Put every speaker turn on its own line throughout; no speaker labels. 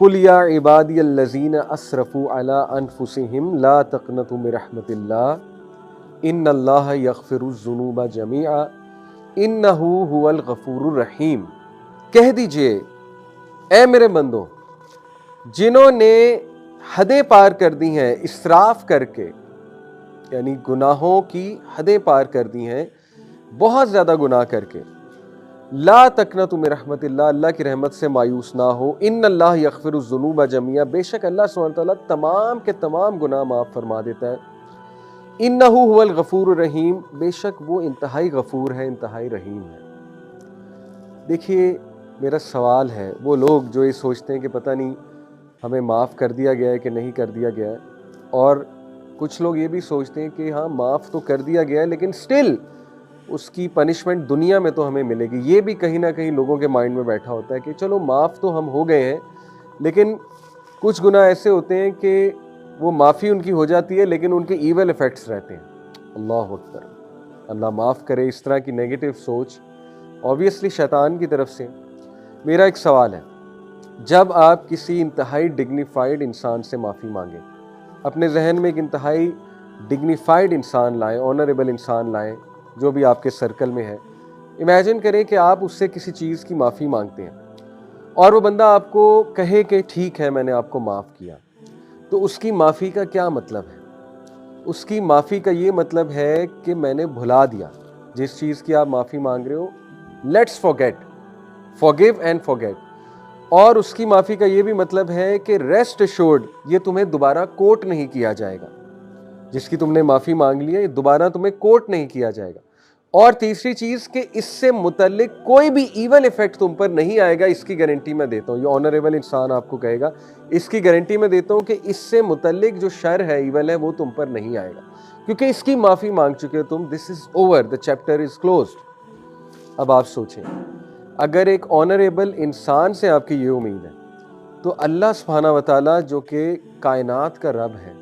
قل یا عبادی الذین اسرفوا علی انفسہم لا تقنطوا من رحمت اللہ ان اللہ یغفر الذنوب جمیعا انہ هو الغفور الرحیم۔ کہہ دیجئے اے میرے بندو، جنہوں نے حدیں پار کر دی ہیں اسراف کر کے، یعنی گناہوں کی حدیں پار کر دی ہیں، بہت زیادہ گناہ کر کے، لا تقنطوا من رحمت اللہ، اللہ کی رحمت سے مایوس نہ ہو، ان اللہ یغفر الذنوب جمیعا، بے شک اللہ سبحانہ وتعالیٰ تمام کے تمام گناہ معاف فرما دیتا ہے، انہ هو الغفور الرحیم، بے شک وہ انتہائی غفور ہے، انتہائی رحیم ہے۔ دیکھیے میرا سوال ہے، وہ لوگ جو یہ سوچتے ہیں کہ پتہ نہیں ہمیں معاف کر دیا گیا ہے کہ نہیں کر دیا گیا ہے، اور کچھ لوگ یہ بھی سوچتے ہیں کہ ہاں معاف تو کر دیا گیا ہے لیکن سٹل اس کی پنشمنٹ دنیا میں تو ہمیں ملے گی، یہ بھی کہیں نہ کہیں لوگوں کے مائنڈ میں بیٹھا ہوتا ہے کہ چلو معاف تو ہم ہو گئے ہیں لیکن کچھ گناہ ایسے ہوتے ہیں کہ وہ معافی ان کی ہو جاتی ہے لیکن ان کے ایول ایفیکٹس رہتے ہیں۔ اللہ اکبر، اللہ معاف کرے اس طرح کی نیگیٹو سوچ اوبویسلی شیطان کی طرف سے۔ میرا ایک سوال ہے، جب آپ کسی انتہائی ڈگنیفائڈ انسان سے معافی مانگیں، اپنے ذہن میں ایک انتہائی ڈگنیفائڈ انسان لائیں، آنریبل انسان لائیں جو بھی آپ کے سرکل میں ہے، امیجن کریں کہ آپ اس سے کسی چیز کی معافی مانگتے ہیں اور وہ بندہ آپ کو کہے کہ ٹھیک ہے میں نے آپ کو معاف کیا، تو اس کی معافی کا کیا مطلب ہے؟ اس کی معافی کا یہ مطلب ہے کہ میں نے بھلا دیا جس چیز کی آپ معافی مانگ رہے ہو، let's forget, forgive and forget. اور اس کی معافی کا یہ بھی مطلب ہے کہ ریسٹ ایشورڈ یہ تمہیں دوبارہ کوٹ نہیں کیا جائے گا، جس کی تم نے معافی مانگ لی ہے یہ دوبارہ تمہیں کوٹ نہیں کیا جائے گا۔ اور تیسری چیز کہ اس سے متعلق کوئی بھی ایول ایفیکٹ تم پر نہیں آئے گا، اس کی گارنٹی میں دیتا ہوں، یہ آنریبل انسان آپ کو کہے گا، اس کی گارنٹی میں دیتا ہوں کہ اس سے متعلق جو شر ہے، ایول ہے، وہ تم پر نہیں آئے گا کیونکہ اس کی معافی مانگ چکے ہو تم، this is over, the chapter is closed. اب آپ سوچیں، اگر ایک آنریبل انسان سے آپ کی یہ امید ہے تو اللہ سبحانہ وتعالیٰ جو کہ کائنات کا رب ہے،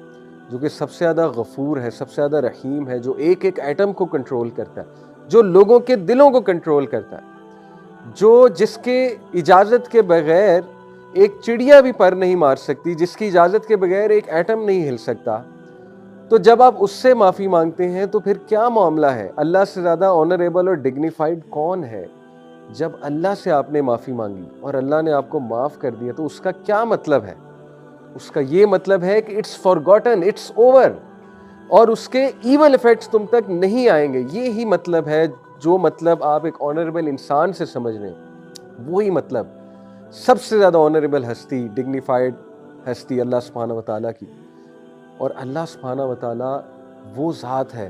جو کہ سب سے زیادہ غفور ہے، سب سے زیادہ رحیم ہے، جو ایک ایک ایٹم کو کنٹرول کرتا ہے، جو لوگوں کے دلوں کو کنٹرول کرتا ہے، جس کے اجازت کے بغیر ایک چڑیا بھی پر نہیں مار سکتی، جس کی اجازت کے بغیر ایک ایٹم نہیں ہل سکتا، تو جب آپ اس سے معافی مانگتے ہیں تو پھر کیا معاملہ ہے؟ اللہ سے زیادہ آنریبل اور ڈگنیفائڈ کون ہے؟ جب اللہ سے آپ نے معافی مانگی اور اللہ نے آپ کو معاف کر دیا تو اس کا کیا مطلب ہے؟ اس کا یہ مطلب ہے کہ اٹس فارگوٹن، اٹس اوور، اور اس کے ایول ایفیکٹس تم تک نہیں آئیں گے۔ یہی مطلب ہے، جو مطلب آپ ایک آنریبل انسان سے سمجھ رہے ہیں، وہی مطلب سب سے زیادہ آنریبل ہستی، ڈگنیفائڈ ہستی اللہ سبحانہ وتعالیٰ کی۔ اور اللہ سبحانہ وتعالیٰ وہ ذات ہے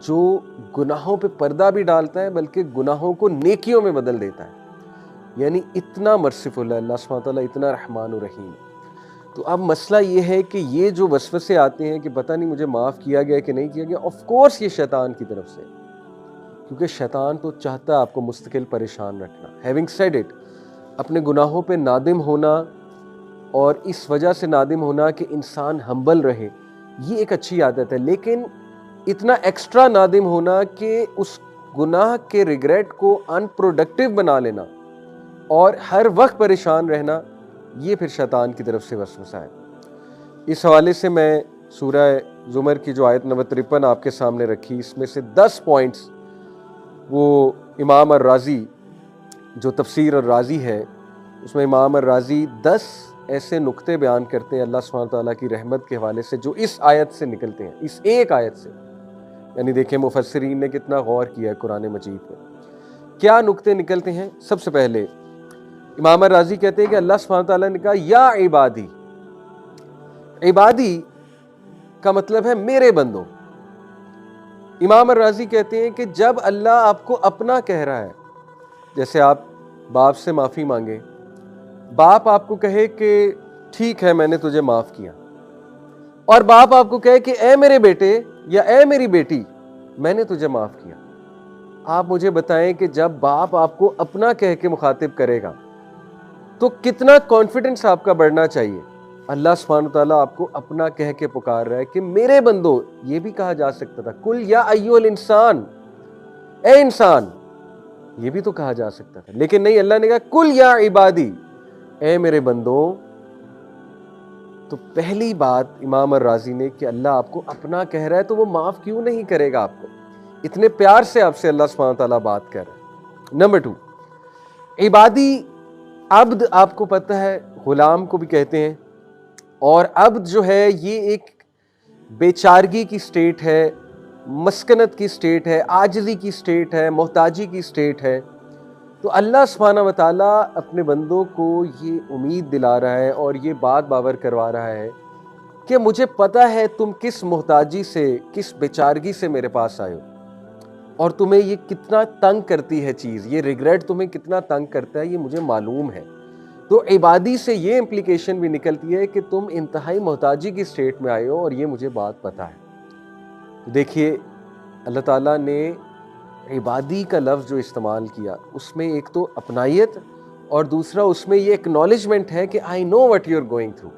جو گناہوں پہ پردہ بھی ڈالتا ہے بلکہ گناہوں کو نیکیوں میں بدل دیتا ہے، یعنی اتنا مرسیفل ہے اللہ سبحانہ وتعالیٰ، اتنا رحمان و رحیم۔ تو اب مسئلہ یہ ہے کہ یہ جو وسوسے آتے ہیں کہ پتہ نہیں مجھے معاف کیا گیا کہ نہیں کیا گیا، آف کورس یہ شیطان کی طرف سے، کیونکہ شیطان تو چاہتا ہے آپ کو مستقل پریشان رکھنا۔ ہیونگ سیڈ اٹ، اپنے گناہوں پہ نادم ہونا اور اس وجہ سے نادم ہونا کہ انسان ہمبل رہے، یہ ایک اچھی عادت ہے، لیکن اتنا ایکسٹرا نادم ہونا کہ اس گناہ کے ریگریٹ کو ان پروڈکٹیو بنا لینا اور ہر وقت پریشان رہنا، یہ پھر شیطان کی طرف سے وسوسہ ہے۔ اس حوالے سے میں سورہ زمر کی جو آیت نمبر 53 آپ کے سامنے رکھی، اس میں سے 10 پوائنٹس وہ امام الرازی جو تفسیر الرازی ہے، اس میں امام الرازی 10 ایسے نقطے بیان کرتے ہیں اللہ سبحانہ تعالیٰ کی رحمت کے حوالے سے جو اس آیت سے نکلتے ہیں، اس ایک آیت سے۔ یعنی دیکھیں مفسرین نے کتنا غور کیا ہے قرآن مجید میں۔ کیا نقطے نکلتے ہیں؟ سب سے پہلے امام الرازی کہتے ہیں کہ اللہ سبحانہ تعالیٰ نے کہا یا عبادی، عبادی کا مطلب ہے میرے بندوں۔ امام الرازی کہتے ہیں کہ جب اللہ آپ کو اپنا کہہ رہا ہے، جیسے آپ باپ سے معافی مانگے، باپ آپ کو کہے کہ ٹھیک ہے میں نے تجھے معاف کیا، اور باپ آپ کو کہے کہ اے میرے بیٹے یا اے میری بیٹی میں نے تجھے معاف کیا، آپ مجھے بتائیں کہ جب باپ آپ کو اپنا کہہ کے مخاطب کرے گا تو کتنا کانفیڈنس آپ کا بڑھنا چاہیے۔ اللہ سبحانہ تعالیٰ آپ کو اپنا کہہ کے پکار رہا ہے کہ میرے بندو، یہ بھی کہا جا سکتا تھا کل یا ایھا الانسان، اے انسان، یہ بھی تو کہا جا سکتا تھا، لیکن نہیں، اللہ نے کہا کل یا عبادی، اے میرے بندو تو پہلی بات امام الرازی نے کہ اللہ آپ کو اپنا کہہ رہا ہے تو وہ معاف کیوں نہیں کرے گا آپ کو؟ اتنے پیار سے آپ سے اللہ سبحانہ تعالیٰ بات کر رہا ہے۔ نمبر 2، عبادی، عبد آپ کو پتہ ہے غلام کو بھی کہتے ہیں، اور عبد جو ہے یہ ایک بیچارگی کی سٹیٹ ہے، مسکنت کی سٹیٹ ہے، عاجزی کی سٹیٹ ہے، محتاجی کی سٹیٹ ہے۔ تو اللہ سبحانہ و تعالیٰ اپنے بندوں کو یہ امید دلا رہا ہے اور یہ بات باور کروا رہا ہے کہ مجھے پتہ ہے تم کس محتاجی سے، کس بیچارگی سے میرے پاس آئے ہو، اور تمہیں یہ کتنا تنگ کرتی ہے چیز، یہ ریگریٹ تمہیں کتنا تنگ کرتا ہے، یہ مجھے معلوم ہے۔ تو عبادی سے یہ امپلیکیشن بھی نکلتی ہے کہ تم انتہائی محتاجی کی سٹیٹ میں آئے ہو اور یہ مجھے بات پتہ ہے۔ دیکھیے اللہ تعالیٰ نے عبادی کا لفظ جو استعمال کیا اس میں ایک تو اپنائیت اور دوسرا اس میں یہ اکنالجمنٹ ہے کہ I know what you're going through،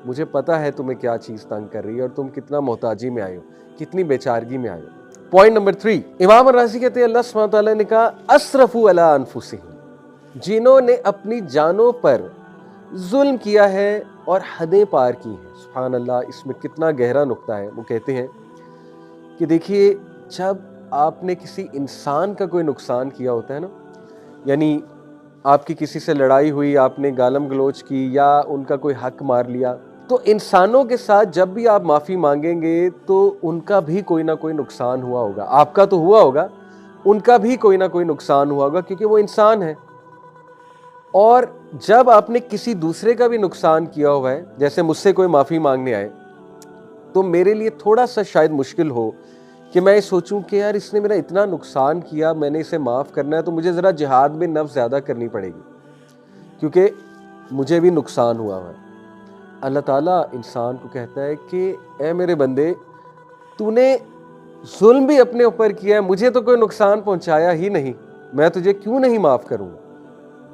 مجھے پتہ ہے تمہیں کیا چیز تنگ کر رہی ہے اور تم کتنا محتاجی میں آئے ہو، کتنی بیچارگی میں آئے ہو۔ پوائنٹ نمبر 3، امام الرازی کہتے ہیں اللہ سبحانہ تعالیٰ نے کہا اسرفوا علی انفسہم، جنہوں نے اپنی جانوں پر ظلم کیا ہے اور حدیں پار کی ہیں۔ سبحان اللہ، اس میں کتنا گہرا نقطہ ہے۔ وہ کہتے ہیں کہ دیکھیے جب آپ نے کسی انسان کا کوئی نقصان کیا ہوتا ہے نا، یعنی آپ کی کسی سے لڑائی ہوئی، آپ نے گالم گلوچ کی یا ان کا کوئی حق مار لیا، تو انسانوں کے ساتھ جب بھی آپ معافی مانگیں گے تو ان کا بھی کوئی نہ کوئی نقصان ہوا ہوگا، آپ کا تو ہوا ہوگا، ان کا بھی کوئی نہ کوئی نقصان ہوا ہوگا کیونکہ وہ انسان ہے۔ اور جب آپ نے کسی دوسرے کا بھی نقصان کیا ہوا ہے، جیسے مجھ سے کوئی معافی مانگنے آئے تو میرے لیے تھوڑا سا شاید مشکل ہو کہ میں سوچوں کہ یار اس نے میرا اتنا نقصان کیا، میں نے اسے معاف کرنا ہے تو مجھے ذرا جہاد میں نفس زیادہ کرنی پڑے گی کیونکہ مجھے بھی نقصان ہوا ہے۔ اللہ تعالیٰ انسان کو کہتا ہے کہ اے میرے بندے، تو نے ظلم بھی اپنے اوپر کیا ہے، مجھے تو کوئی نقصان پہنچایا ہی نہیں، میں تجھے کیوں نہیں معاف کروں گا؟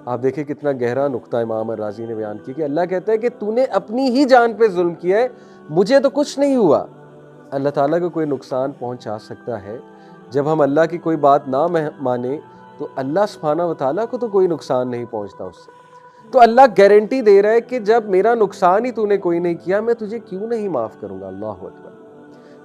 آپ دیکھیں کتنا گہرا نقطہ امام الرازی نے بیان کیا کہ اللہ کہتا ہے کہ تو نے اپنی ہی جان پہ ظلم کیا ہے، مجھے تو کچھ نہیں ہوا۔ اللہ تعالیٰ کو کوئی نقصان پہنچا سکتا ہے، جب ہم اللہ کی کوئی بات نہ مانیں تو اللہ سبحانہ و تعالیٰ کو تو کوئی نقصان نہیں پہنچتا اس سے۔ تو اللہ گارنٹی دے رہا ہے کہ جب میرا نقصان ہی تو نے کوئی نہیں کیا، میں تجھے کیوں نہیں معاف کروں گا؟ اللہ اکبر،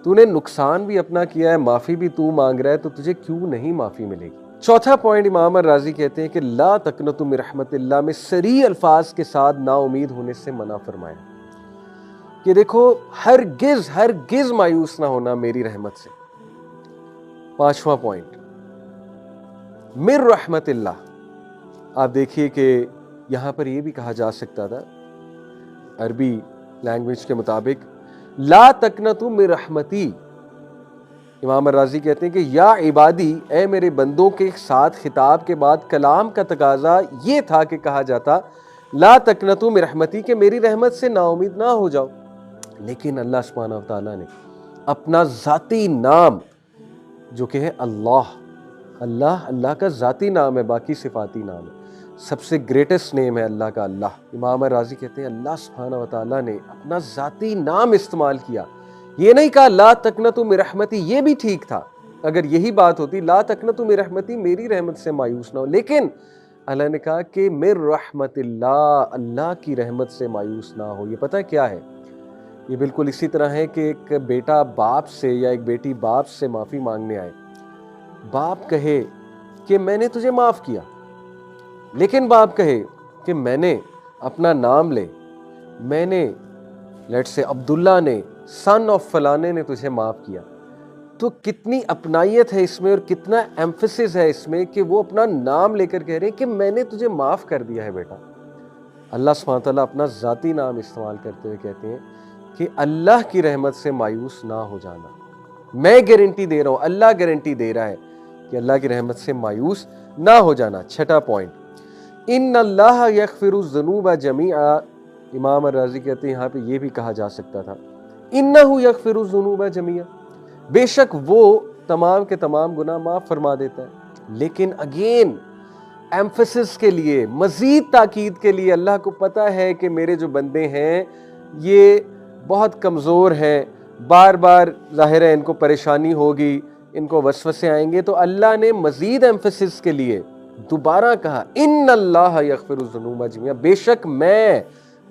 تو نے نقصان بھی اپنا کیا ہے، معافی بھی تو مانگ رہا ہے، تو تجھے کیوں نہیں معافی ملے گی؟ چوتھا پوائنٹ امام الرازی کہتے ہیں کہ لا تقنطوا من رحمت اللہ میں صریح الفاظ کے ساتھ نا امید ہونے سے منع فرمایا کہ دیکھو ہرگز مایوس نہ ہونا میری رحمت سے۔ پانچواں پوائنٹ من رحمت اللہ، آپ دیکھیے کہ یہاں پر یہ بھی کہا جا سکتا تھا عربی لینگویج کے مطابق لا تقنطوا من رحمتی۔ امام الرازی کہتے ہیں کہ یا عبادی، اے میرے بندوں کے ساتھ خطاب کے بعد کلام کا تقاضا یہ تھا کہ کہا جاتا لا تقنطوا من رحمتی، کہ میری رحمت سے نا امید نہ ہو جاؤ۔ لیکن اللہ سبحانہ و تعالیٰ نے اپنا ذاتی نام جو کہ ہے اللہ کا ذاتی نام ہے، باقی صفاتی نام ہے، سب سے گریٹسٹ نیم ہے اللہ کا اللہ۔ امام الرازی کہتے ہیں اللہ سبحانہ و تعالیٰ نے اپنا ذاتی نام استعمال کیا، یہ نہیں کہا لا تقنطوا من رحمتی، یہ بھی ٹھیک تھا اگر یہی بات ہوتی لا تقنطوا من رحمتی، میری رحمت سے مایوس نہ ہو، لیکن اللہ نے کہا کہ من رحمت اللہ کی رحمت سے مایوس نہ ہو۔ یہ پتہ کیا ہے؟ یہ بالکل اسی طرح ہے کہ ایک بیٹا باپ سے یا ایک بیٹی باپ سے معافی مانگنے آئے، باپ کہے کہ میں نے تجھے معاف کیا، لیکن باپ کہے کہ میں نے اپنا نام لے، میں نے لیٹ سے عبداللہ نے سن آف فلانے نے تجھے معاف کیا، تو کتنی اپنائیت ہے اس میں اور کتنا ایمفسس ہے اس میں کہ وہ اپنا نام لے کر کہہ رہے ہیں کہ میں نے تجھے معاف کر دیا ہے بیٹا۔ اللہ سبحانہ تعالیٰ اپنا ذاتی نام استعمال کرتے ہوئے کہتے ہیں کہ اللہ کی رحمت سے مایوس نہ ہو جانا، میں گارنٹی دے رہا ہوں، اللہ گارنٹی دے رہا ہے کہ اللہ کی رحمت سے مایوس نہ ہو جانا۔ چھٹا پوائنٹ ان اللہ یغفر الذنوب جمیعا، امام الرازی کہتے ہیں یہاں پہ یہ بھی کہا جا سکتا تھا انہ یغفر الذنوب جمیعا، بے شک وہ تمام کے تمام گناہ معاف فرما دیتا ہے، لیکن اگین ایمفسس کے لیے، مزید تاکید کے لیے، اللہ کو پتہ ہے کہ میرے جو بندے ہیں یہ بہت کمزور ہیں، بار بار ظاہر ہے ان کو پریشانی ہوگی، ان کو وسوسے آئیں گے، تو اللہ نے مزید ایمفسس کے لیے دوبارہ کہا ان اللہ یغفر الذنوب جمیعا، بے شک میں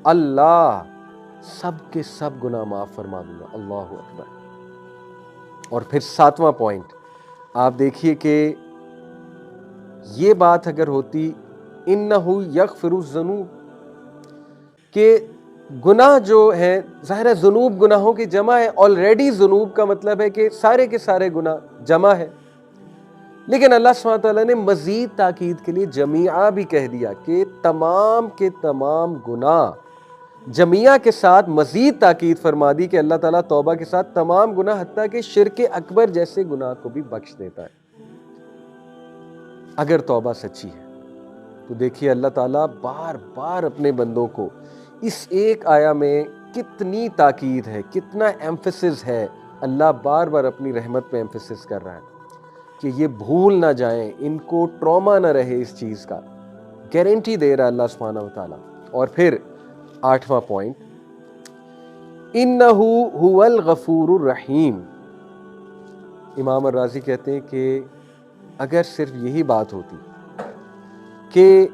اللہ سب کے سب گناہ معاف فرما دوں گا۔ اللہ اکبر۔ اور پھر 7واں پوائنٹ آپ دیکھیے کہ یہ بات اگر ہوتی انہ یغفر الذنوب، کہ گناہ جو ہیں ظاہر ہے ذنوب گناہوں کی جمع ہے، آلریڈی ذنوب کا مطلب ہے کہ سارے کے سارے گناہ جمع ہے، لیکن اللہ سبحانہ تعالیٰ نے مزید تاکید کے لیے جمیعہ بھی کہہ دیا کہ تمام کے تمام گناہ، جمیعہ کے ساتھ مزید تاکید فرما دی کہ اللہ تعالیٰ توبہ کے ساتھ تمام گناہ حتیٰ کہ شرک اکبر جیسے گناہ کو بھی بخش دیتا ہے اگر توبہ سچی ہے۔ تو دیکھیے اللہ تعالیٰ بار بار اپنے بندوں کو اس ایک آیا میں کتنی تاکید ہے، کتنا ایمفیسس ہے، اللہ بار بار اپنی رحمت پہ ایمفیسس کر رہا ہے کہ یہ بھول نہ جائیں، ان کو ٹراما نہ رہے اس چیز کا، گارنٹی دے رہا ہے اللہ سبحانہ و تعالیٰ۔ اور پھر 8واں پوائنٹ، انہ هو الغفور الرحیم۔ امام الرازی کہتے ہیں کہ اگر صرف یہی بات ہوتی کہ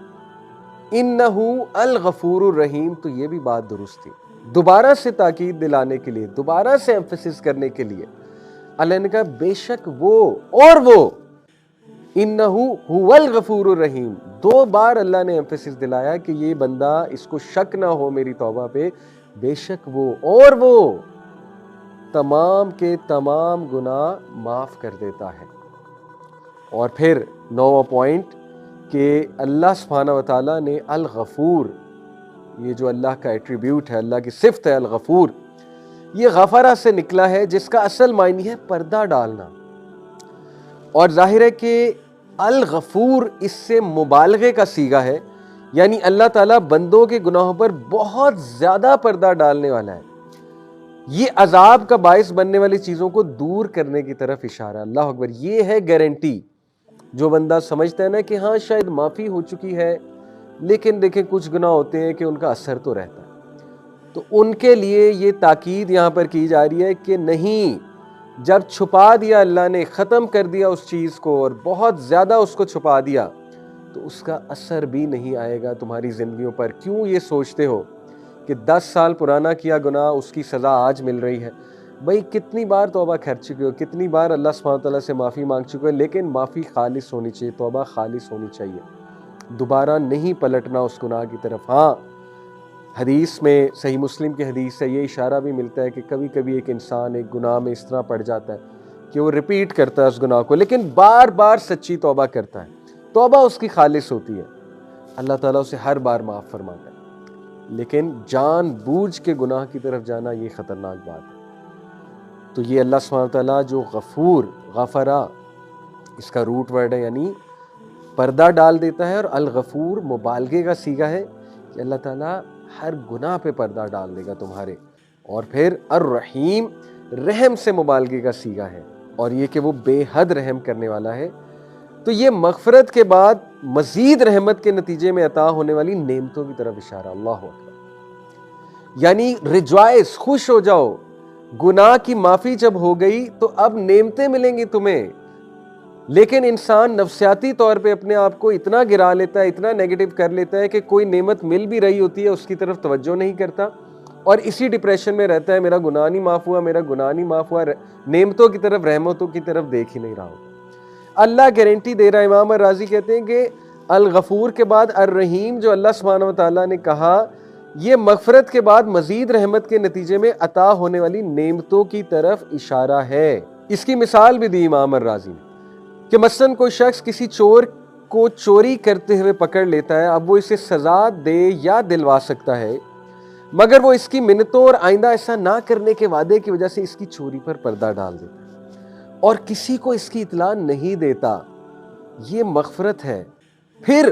انہ الغفور الرحیم تو یہ بھی بات درست تھی، دوبارہ سے تاکید دلانے کے لیے، دوبارہ سے ایمفیسس کرنے کے لیے اللہ نے کہا بے شک وہ اور وہ، انہ هو الغفور الرحیم، 2 بار اللہ نے ایمفیسس دلایا کہ یہ بندہ اس کو شک نہ ہو میری توبہ پہ، بے شک وہ اور وہ تمام کے تمام گناہ معاف کر دیتا ہے۔ اور پھر 9واں پوائنٹ کہ اللہ سبحانہ و تعالیٰ نے الغفور، یہ جو اللہ کا ایٹریبیوٹ ہے، اللہ کی صفت ہے الغفور، یہ غفرہ سے نکلا ہے جس کا اصل معنی ہے پردہ ڈالنا، اور ظاہر ہے کہ الغفور اس سے مبالغے کا صیغہ ہے، یعنی اللہ تعالیٰ بندوں کے گناہوں پر بہت زیادہ پردہ ڈالنے والا ہے، یہ عذاب کا باعث بننے والی چیزوں کو دور کرنے کی طرف اشارہ۔ اللہ اکبر، یہ ہے گارنٹی۔ جو بندہ سمجھتا ہے نا کہ ہاں شاید معافی ہو چکی ہے لیکن دیکھیں کچھ گناہ ہوتے ہیں کہ ان کا اثر تو رہتا ہے، تو ان کے لیے یہ تاکید یہاں پر کی جا رہی ہے کہ نہیں، جب چھپا دیا اللہ نے، ختم کر دیا اس چیز کو اور بہت زیادہ اس کو چھپا دیا تو اس کا اثر بھی نہیں آئے گا تمہاری زندگیوں پر۔ کیوں یہ سوچتے ہو کہ 10 سال پرانا کیا گناہ اس کی سزا آج مل رہی ہے؟ بھئی کتنی بار توبہ کر چکے ہو، کتنی بار اللہ سبحانہ تعالیٰ سے معافی مانگ چکے ہو، لیکن معافی خالص ہونی چاہیے، توبہ خالص ہونی چاہیے، دوبارہ نہیں پلٹنا اس گناہ کی طرف۔ ہاں حدیث میں، صحیح مسلم کی حدیث سے یہ اشارہ بھی ملتا ہے کہ کبھی کبھی ایک انسان ایک گناہ میں اس طرح پڑ جاتا ہے کہ وہ ریپیٹ کرتا ہے اس گناہ کو، لیکن بار بار سچی توبہ کرتا ہے، توبہ اس کی خالص ہوتی ہے، اللہ تعالیٰ اسے ہر بار معاف فرماتا ہے، لیکن جان بوجھ کے گناہ کی طرف جانا یہ خطرناک بات ہے۔ تو یہ اللہ سبحانہ تعالیٰ جو غفور، غفرہ اس کا روٹ ورڈ ہے، یعنی پردہ ڈال دیتا ہے، اور الغفور مبالغے کا صیغہ ہے کہ اللہ تعالیٰ ہر گناہ پہ پردہ ڈال دے گا تمہارے، اور پھر الرحیم رحم سے مبالغے کا صیغہ ہے، اور یہ کہ وہ بے حد رحم کرنے والا ہے۔ تو یہ مغفرت کے بعد مزید رحمت کے نتیجے میں عطا ہونے والی نعمتوں کی طرف اشارہ۔ اللہ اکبر، یعنی ریجوائس، خوش ہو جاؤ، گناہ کی معافی جب ہو گئی تو اب نعمتیں ملیں گی تمہیں۔ لیکن انسان نفسیاتی طور پہ اپنے آپ کو اتنا گرا لیتا ہے، اتنا نیگیٹو کر لیتا ہے کہ کوئی نعمت مل بھی رہی ہوتی ہے اس کی طرف توجہ نہیں کرتا، اور اسی ڈپریشن میں رہتا ہے، میرا گناہ نہیں معاف ہوا، میرا گناہ نہیں معاف ہوا، نعمتوں کی طرف، رحمتوں کی طرف دیکھ ہی نہیں رہا ہوتا۔ اللہ گارنٹی دے رہا ہے، امام الرازی کہتے ہیں کہ الغفور کے بعد الرحیم جو اللہ سبحانہ و تعالیٰ نے کہا، یہ مغفرت کے بعد مزید رحمت کے نتیجے میں عطا ہونے والی نعمتوں کی طرف اشارہ ہے۔ اس کی مثال بھی دی امام الرازی نے کہ مثلاً کوئی شخص کسی چور کو چوری کرتے ہوئے پکڑ لیتا ہے، اب وہ اسے سزا دے یا دلوا سکتا ہے، مگر وہ اس کی منتوں اور آئندہ ایسا نہ کرنے کے وعدے کی وجہ سے اس کی چوری پر پردہ ڈال دیتا ہے اور کسی کو اس کی اطلاع نہیں دیتا۔ یہ مغفرت ہے۔ پھر